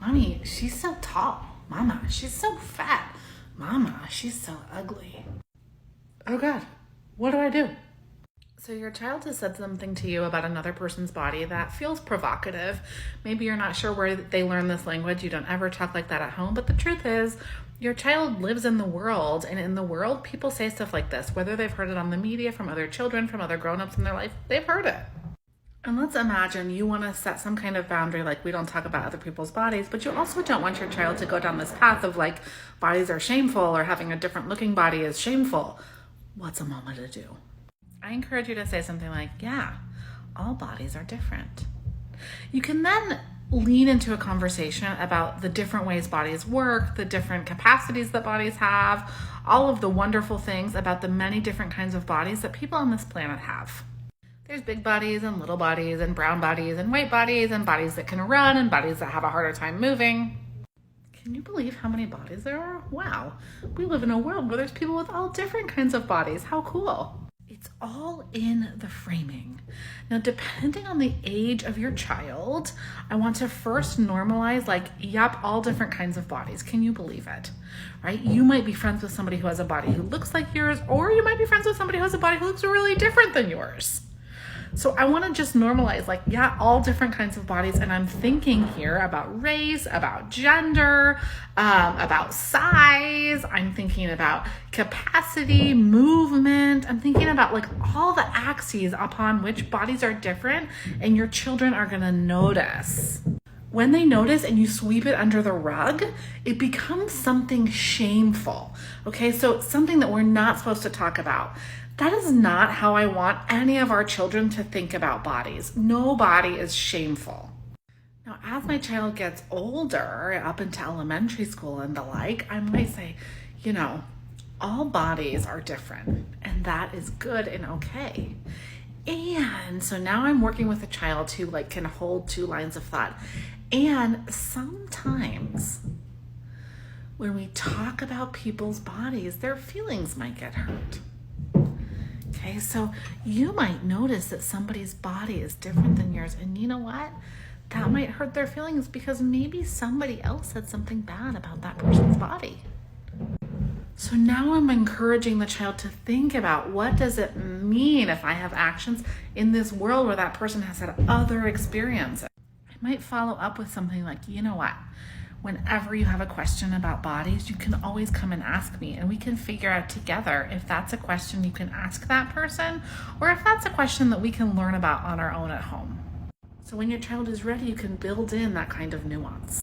Mommy, she's so tall. Mama, she's so fat. Mama, she's so ugly. Oh God, what do I do? So your child has said something to you about another person's body that feels provocative. Maybe you're not sure where they learn this language. You don't ever talk like that at home. But the truth is, your child lives in the world. And in the world, people say stuff like this. Whether they've heard it on the media, from other children, from other grown-ups in their life, they've heard it. And let's imagine you want to set some kind of boundary, like we don't talk about other people's bodies, but you also don't want your child to go down this path of like bodies are shameful or having a different looking body is shameful. What's a mama to do? I encourage you to say something like, yeah, all bodies are different. You can then lean into a conversation about the different ways bodies work, the different capacities that bodies have, all of the wonderful things about the many different kinds of bodies that people on this planet have. There's big bodies and little bodies and brown bodies and white bodies and bodies that can run and bodies that have a harder time moving. Can you believe how many bodies there are? Wow, we live in a world where there's people with all different kinds of bodies. How cool. It's all in the framing. Now, depending on the age of your child, I want to first normalize yep, all different kinds of bodies. Can you believe it? Right? You might be friends with somebody who has a body who looks like yours, or you might be friends with somebody who has a body who looks really different than yours. So I want to just normalize yeah, all different kinds of bodies. And I'm thinking here about race, about gender, about size. I'm thinking about capacity, movement. I'm thinking about all the axes upon which bodies are different and your children are going to notice. When they notice and you sweep it under the rug, it becomes something shameful. Okay, so something that we're not supposed to talk about. That is not how I want any of our children to think about bodies. No body is shameful. Now, as my child gets older, up into elementary school and the like, I might say, all bodies are different, and that is good and okay. And so now I'm working with a child who can hold two lines of thought. And sometimes when we talk about people's bodies, their feelings might get hurt. Okay, so you might notice that somebody's body is different than yours, and you know what? That might hurt their feelings because maybe somebody else said something bad about that person's body. So now I'm encouraging the child to think about, what does it mean if I have actions in this world where that person has had other experiences? I might follow up with something like, you know what? Whenever you have a question about bodies, you can always come and ask me, and we can figure out together if that's a question you can ask that person or if that's a question that we can learn about on our own at home. So when your child is ready, you can build in that kind of nuance.